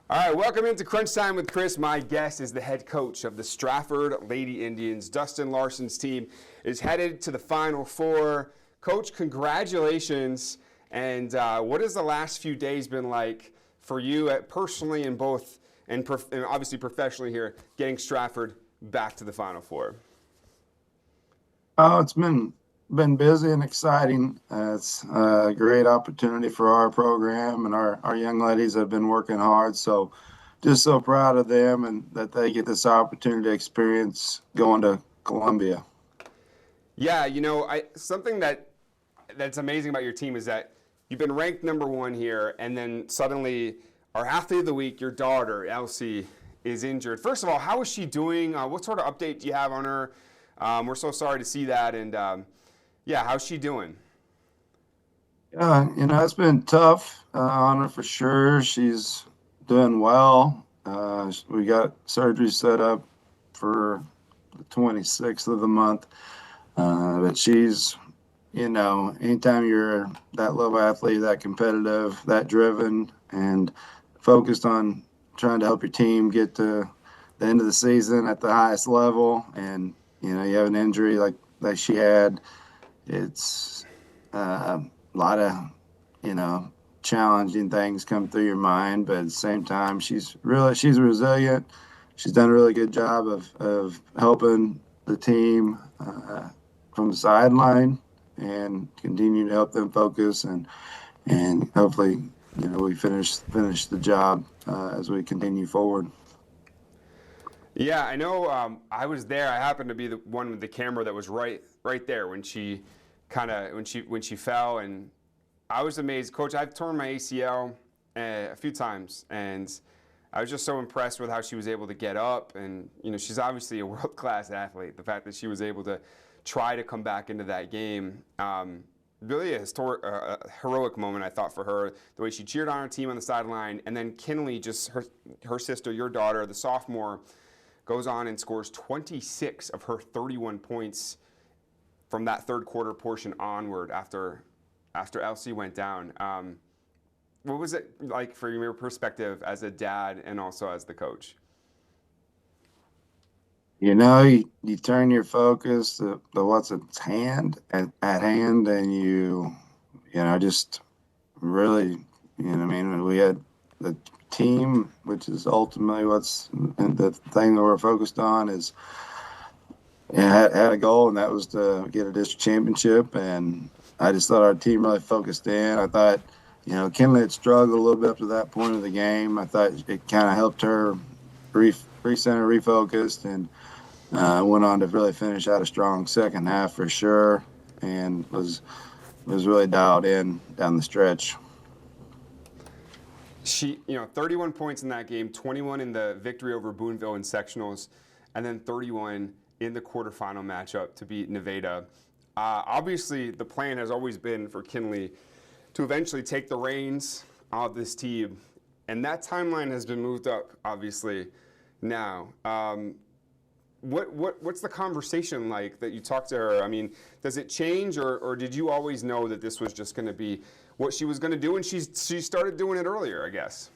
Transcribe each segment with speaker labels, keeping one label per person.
Speaker 1: All right, welcome into Crunch Time with Chris. My guest is the head coach of the Strafford Lady Indians. Dustin Larsen's team is headed to the Final Four. Coach, congratulations. And what has the last few days been like for you personally and both, and obviously professionally here, getting Strafford back to the Final Four?
Speaker 2: Oh, it's been busy and exciting. It's a great opportunity for our program, and our young ladies have been working hard. So just so proud of them and that they get this opportunity to experience going to Columbia.
Speaker 1: Yeah, something that's amazing about your team is that you've been ranked number one here, and then suddenly our athlete of the week, your daughter Elsie, is injured. First of all, how is she doing? What sort of update do you have on her? We're so sorry to see that, and yeah, how's she doing?
Speaker 2: It's been tough on her for sure. She's doing well. We got surgery set up for the 26th of the month, but anytime you're that level athlete, that competitive, that driven, and focused on trying to help your team get to the end of the season at the highest level, and you have an injury like that she had, it's a lot of challenging things come through your mind, but at the same time, she's resilient. She's done a really good job of helping the team from the sideline and continue to help them focus and hopefully we finish the job as we continue forward.
Speaker 1: Yeah, I know. I was there. I happened to be the one with the camera that was right there when she when she fell, and I was amazed, Coach. I've torn my ACL a few times, and I was just so impressed with how she was able to get up. And she's obviously a world class athlete. The fact that she was able to try to come back into that game, really a heroic moment, I thought, for her. The way she cheered on her team on the sideline, and then Kinley, just her sister, your daughter, the sophomore, goes on and scores 26 of her 31 points from that third quarter portion onward after Elsie went down. What was it like from your perspective as a dad and also as the coach?
Speaker 2: You turn your focus to what's at hand, and just really, we had the team, which is ultimately the thing that we're focused on is had a goal, and that was to get a district championship. And I just thought our team really focused in. I thought, Kinley had struggled a little bit up to that point of the game. I thought it kind of helped her recenter, refocused, and went on to really finish out a strong second half for sure, and was really dialed in down the stretch.
Speaker 1: She, 31 points in that game, 21 in the victory over Boonville in sectionals, and then 31 in the quarterfinal matchup to beat Nevada. Obviously, the plan has always been for Kinley to eventually take the reins of this team, and that timeline has been moved up, obviously, now. What's the conversation like that you talk to her? I mean, does it change, or did you always know that this was just going to be what she was going to do, and she started doing it earlier, I guess?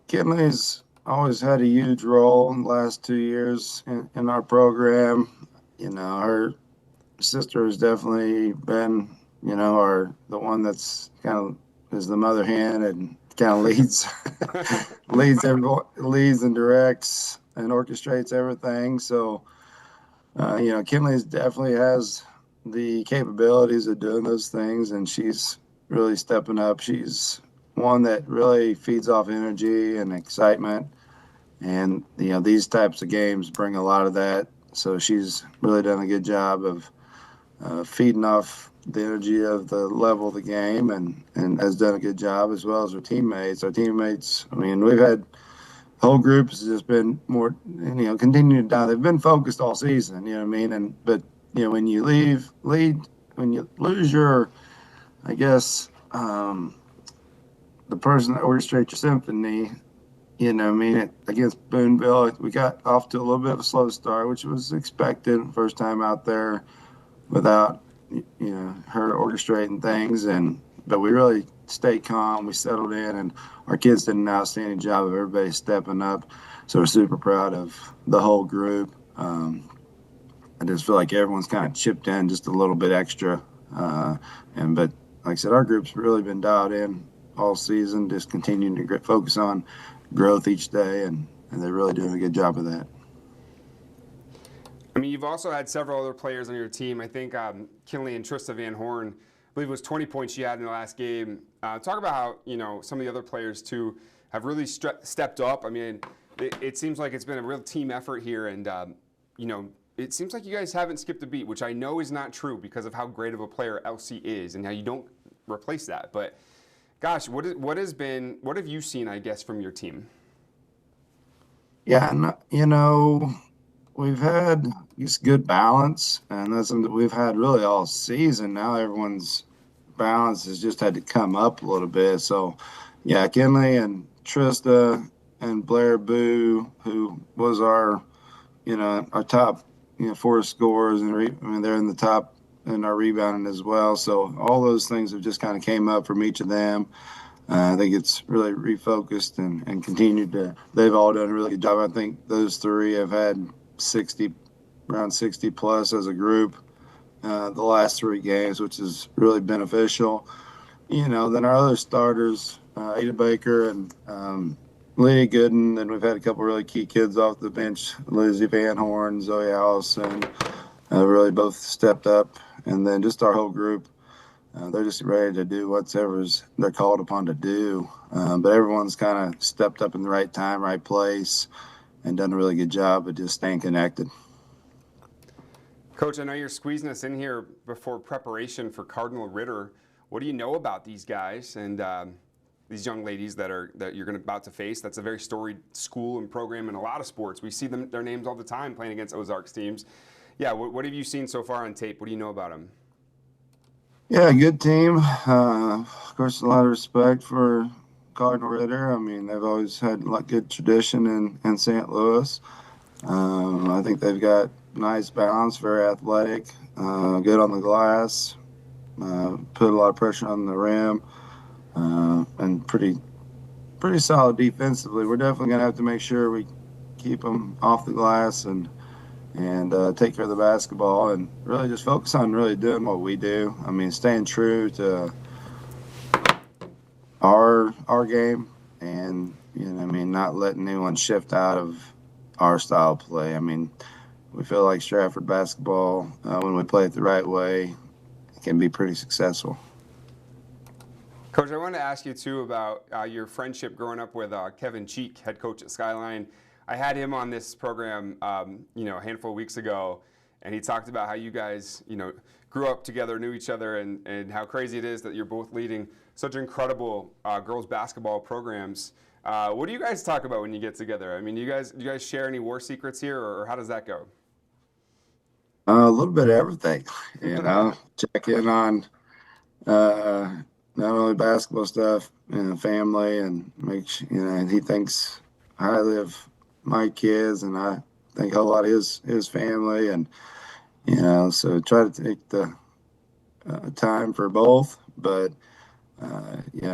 Speaker 2: Kinley's always had a huge role in the last 2 years in our program. Her sister has definitely been, the one that's kind of is the mother hen and kind of leads and directs and orchestrates everything. So, Kinley definitely has the capabilities of doing those things, and she's really stepping up. She's one that really feeds off energy and excitement, and these types of games bring a lot of that. So she's really done a good job of feeding off the energy of the level of the game, and has done a good job, as well as her teammates. Our teammates, we've had whole group has just been more, continuing down. They've been focused all season, but when you when you lose your, I guess, the person that orchestrates your symphony, against Boonville, we got off to a little bit of a slow start, which was expected. First time out there without, her orchestrating things, but we really stayed calm. We settled in, and our kids did an outstanding job of everybody stepping up. So we're super proud of the whole group. I just feel like everyone's kind of chipped in just a little bit extra. But like I said, our group's really been dialed in all season, just continuing to focus on growth each day, and they're really doing a good job of that.
Speaker 1: I mean, you've also had several other players on your team. I think Kinley and Trista Van Horn, I believe it was 20 points she had in the last game. Talk about how, some of the other players, too, have really stepped up. I mean, it seems like it's been a real team effort here, and, it seems like you guys haven't skipped a beat, which I know is not true because of how great of a player Elsie is and how you don't replace that. But, gosh, what have you seen, I guess, from your team?
Speaker 2: Yeah, we've had just good balance, and that's something that we've had really all season. Now everyone's balance has just had to come up a little bit. So, yeah, Kinley and Trista and Blair Boo, who was our top, four scorers, and they're in the top in our rebounding as well. So all those things have just kind of came up from each of them. I think it's really refocused and continued to. They've all done a really good job. I think those three have had around 60 plus as a group the last three games, which is really beneficial. Then our other starters, Ada Baker and Leah Gooden. Then we've had a couple really key kids off the bench, Lizzie Van Horn, Zoe Allison, really both stepped up. And then just our whole group, they're just ready to do whatever they're called upon to do. But everyone's kind of stepped up in the right time, right place, and done a really good job of just staying connected.
Speaker 1: Coach, I know you're squeezing us in here before preparation for Cardinal Ritter. What do you know about these guys and these young ladies that you're about to face? That's a very storied school and program in a lot of sports. We see their names all the time playing against Ozarks teams. Yeah, what have you seen so far on tape? What do you know about them?
Speaker 2: Yeah, good team. Of course, a lot of respect for Cardinal Ritter. I mean, they've always had a good tradition in St. Louis. I think they've got nice balance, very athletic, good on the glass, put a lot of pressure on the rim, and pretty solid defensively. We're definitely going to have to make sure we keep them off the glass and take care of the basketball and really just focus on really doing what we do. I mean, staying true to our game and, not letting anyone shift out of our style of play. I mean, we feel like Strafford basketball, when we play it the right way, it can be pretty successful.
Speaker 1: Coach, I wanted to ask you, too, about your friendship growing up with Kevin Cheek, head coach at Skyline. I had him on this program, a handful of weeks ago, and he talked about how you guys, grew up together, knew each other, and how crazy it is that you're both leading such incredible girls basketball programs. What do you guys talk about when you get together? I mean, do you guys share any war secrets here, or how does that go?
Speaker 2: A little bit of everything, check in on not only basketball stuff and family, and make sure, and he thinks highly of my kids, and I think a whole lot of his family, and so try to take the time for both. But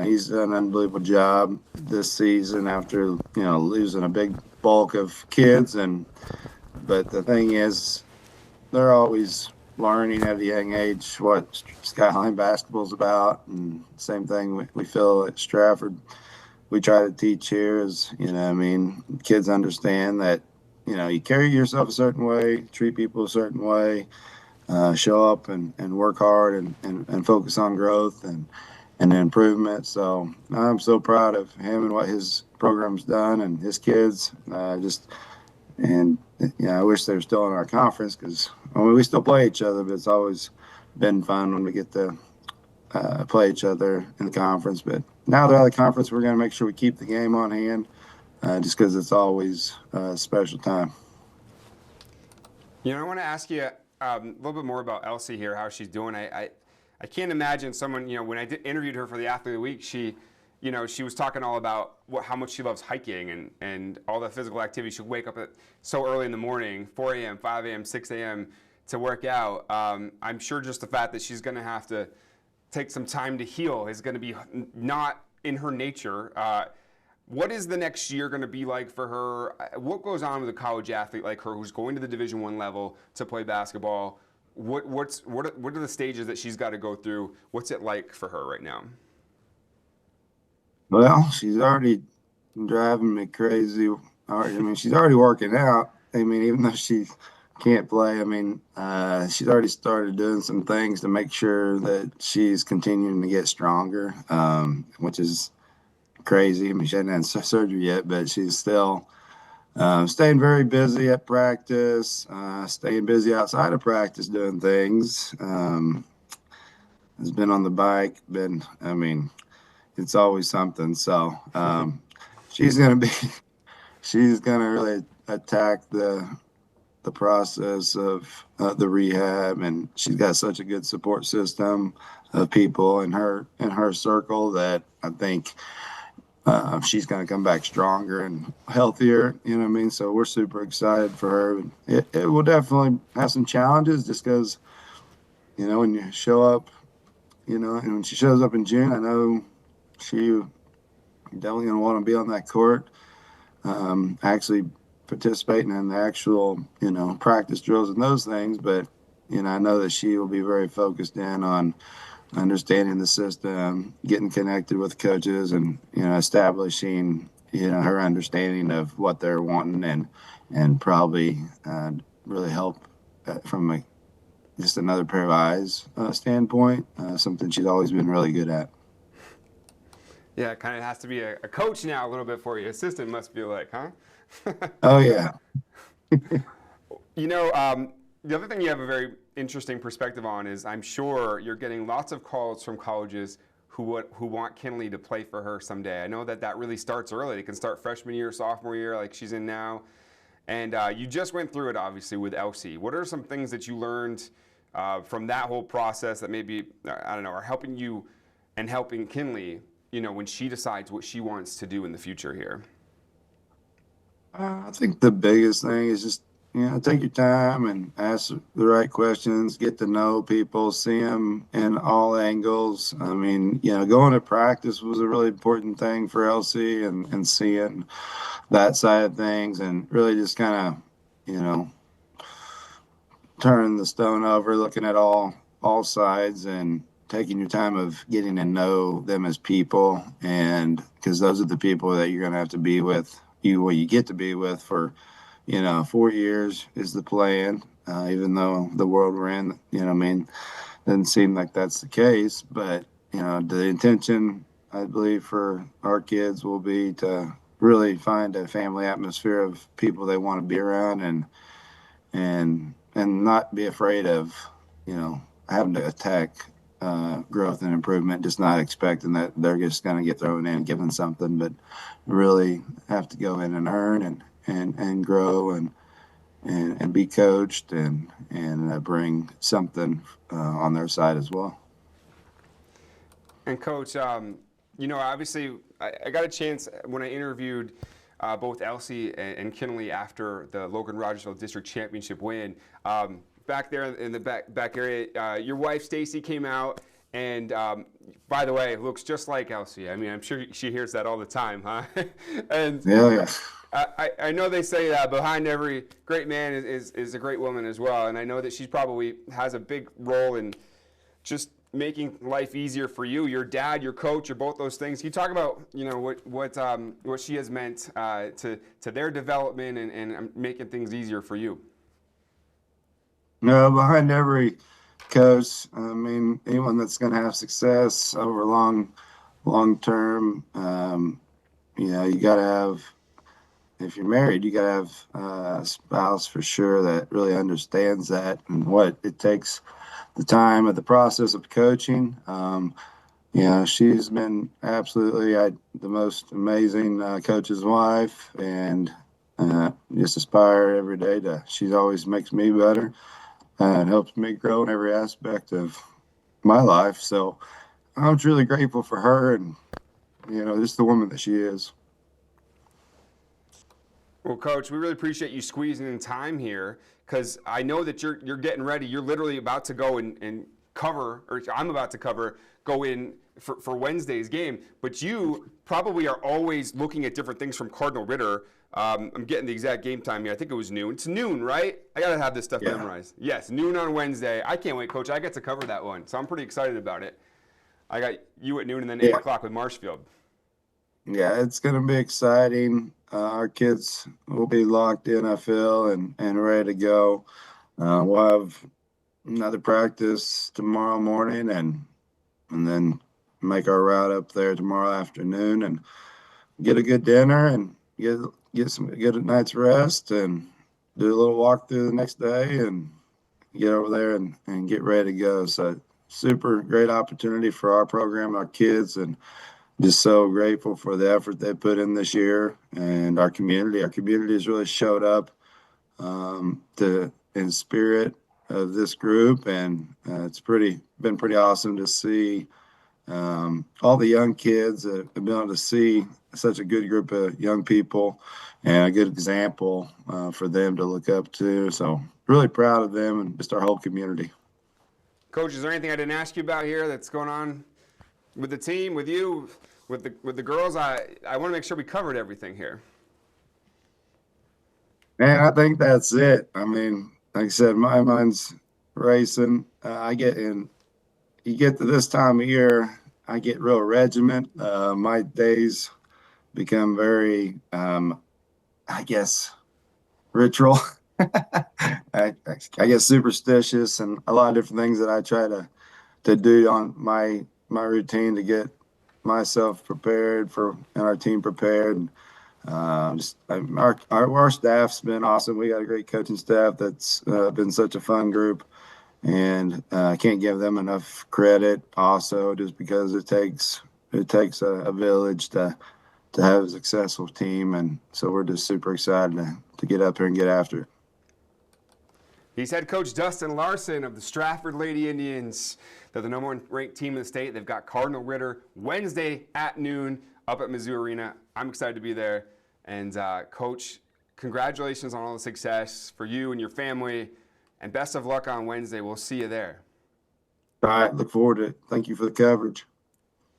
Speaker 2: he's done an unbelievable job this season after losing a big bulk of kids, but the thing is, they're always learning at a young age what Skyline basketball is about, and same thing we feel at Strafford. We try to teach here is, kids understand that, you carry yourself a certain way, treat people a certain way, show up and work hard and focus on growth and improvement. So I'm so proud of him and what his program's done and his kids. I wish they were still in our conference because we still play each other, but it's always been fun when we get to play each other in the conference. But now they're out of the conference, we're going to make sure we keep the game on hand just because it's always a special time.
Speaker 1: I want to ask you a little bit more about Elsie here, how she's doing. I can't imagine someone, when I interviewed her for the Athlete of the Week, she was talking all about how much she loves hiking and all the physical activity. She'll wake up so early in the morning, 4 a.m., 5 a.m., 6 a.m. to work out. I'm sure just the fact that she's going to have to take some time to heal is going to be not in her nature. What is the next year going to be like for her? What goes on with a college athlete like her who's going to the Division I level to play basketball? What are the stages that she's got to go through? What's it like for her right now?
Speaker 2: Well, she's already driving me crazy. I mean, she's already working out. I mean, even though she can't play, I mean, she's already started doing some things to make sure that she's continuing to get stronger, which is crazy. I mean, she hasn't had surgery yet, but she's still staying very busy at practice, staying busy outside of practice doing things. Has been on the bike, I mean, it's always something. So she's gonna be, she's gonna really attack the process of the rehab, and she's got such a good support system of people in her circle that I think she's going to come back stronger and healthier. You know what I mean? So we're super excited for her. It will definitely have some challenges just because, you know, when you show up, you know, and when she shows up in June, I know she definitely going to want to be on that court, actually participating in the actual, you know, practice drills and those things. But, you know, I know that she will be very focused in on understanding the system, getting connected with coaches, and, you know, establishing, you know, her understanding of what they're wanting, and probably really help from just another pair of eyes standpoint, something she's always been really good at.
Speaker 1: Yeah, it kind of has to be a coach now a little bit for you. Assistant must be like, huh?
Speaker 2: Oh, yeah.
Speaker 1: You know, the other thing you have a very interesting perspective on is I'm sure you're getting lots of calls from colleges who want Kinley to play for her someday. I know that really starts early. It can start freshman year, sophomore year, like she's in now. And you just went through it, obviously, with Elsie. What are some things that you learned from that whole process that maybe, I don't know, are helping you and helping Kinley, you know, when she decides what she wants to do in the future here?
Speaker 2: I think the biggest thing is just, you know, take your time and ask the right questions, get to know people, see them in all angles. I mean, you know, going to practice was a really important thing for Elsie, and seeing that side of things, and really just kind of, you know, turning the stone over, looking at all sides, and taking your time of getting to know them as people. And because those are the people that you're going to have to be with, you get to be with for, you know, 4 years is the plan. Even though the world we're in, you know, I mean, doesn't seem like that's the case. But, you know, the intention, I believe, for our kids will be to really find a family atmosphere of people they want to be around, and not be afraid of, you know, having to attack growth and improvement, just not expecting that they're just going to get thrown in given something, but really have to go in and earn, and grow, and be coached, and bring something on their side as well.
Speaker 1: And Coach, you know, obviously, I got a chance when I interviewed both Elsie and Kinley after the Logan-Rogersville District Championship win. Back there in the back area, your wife Stacy came out, and by the way, looks just like Elsie. I mean, I'm sure she hears that all the time, huh? And
Speaker 2: Yeah.
Speaker 1: I know they say that behind every great man is a great woman as well, and I know that she probably has a big role in just making life easier for you. Your dad, your coach, you're both those things. Can you talk about, you know, what she has meant to their development, and making things easier for you?
Speaker 2: No, behind every coach, I mean, anyone that's going to have success over long term, you know, you got to have, if you're married, you got to have a spouse for sure that really understands that, and what it takes, the time of the process of coaching. You know, she's been absolutely the most amazing coach's wife, and just aspire every day to, she always makes me better, and helps me grow in every aspect of my life. So I'm truly grateful for her, and, you know, just the woman that she is.
Speaker 1: Well, Coach, we really appreciate you squeezing in time here, because I know that you're getting ready. You're literally about to go and cover, or I'm about to cover, go in for Wednesday's game. But you probably are always looking at different things from Cardinal Ritter. I'm getting the exact game time here. I think it was noon. It's noon, right? I got to have this stuff memorized. Yes, noon on Wednesday. I can't wait, Coach. I get to cover that one, so I'm pretty excited about it. I got you at noon and then 8 o'clock with Marshfield.
Speaker 2: Yeah, it's going to be exciting. Our kids will be locked in, I feel, and ready to go. We'll have another practice tomorrow morning and then make our route up there tomorrow afternoon and get a good dinner and get a night's rest and do a little walk through the next day and get over there and get ready to go. So super great opportunity for our program, our kids, and just so grateful for the effort they put in this year and our community. Our community has really showed up in spirit of this group, and it's been pretty awesome to see all the young kids have been able to see such a good group of young people and a good example for them to look up to. So really proud of them and just our whole community.
Speaker 1: Coach, is there anything I didn't ask you about here that's going on with the team, with you, with the girls? I want to make sure we covered everything here.
Speaker 2: Man, I think that's it. I mean, like I said, my mind's racing. You get to this time of year, I get real regiment. My days become very, I guess, ritual. I guess superstitious and a lot of different things that I try to do on my routine to get myself prepared and our team prepared. Our staff's been awesome. We got a great coaching staff that's been such a fun group, and I can't give them enough credit. Also, just because it takes a village to have a successful team, and so we're just super excited to get up here and get after it.
Speaker 1: He's head coach Dustin Larsen of the Strafford Lady Indians. They're the #1 ranked team in the state. They've got Cardinal Ritter Wednesday at noon up at Mizzou Arena. I'm excited to be there. And Coach, congratulations on all the success for you and your family. And best of luck on Wednesday. We'll see you there.
Speaker 2: All right, look forward to it. Thank you for the coverage.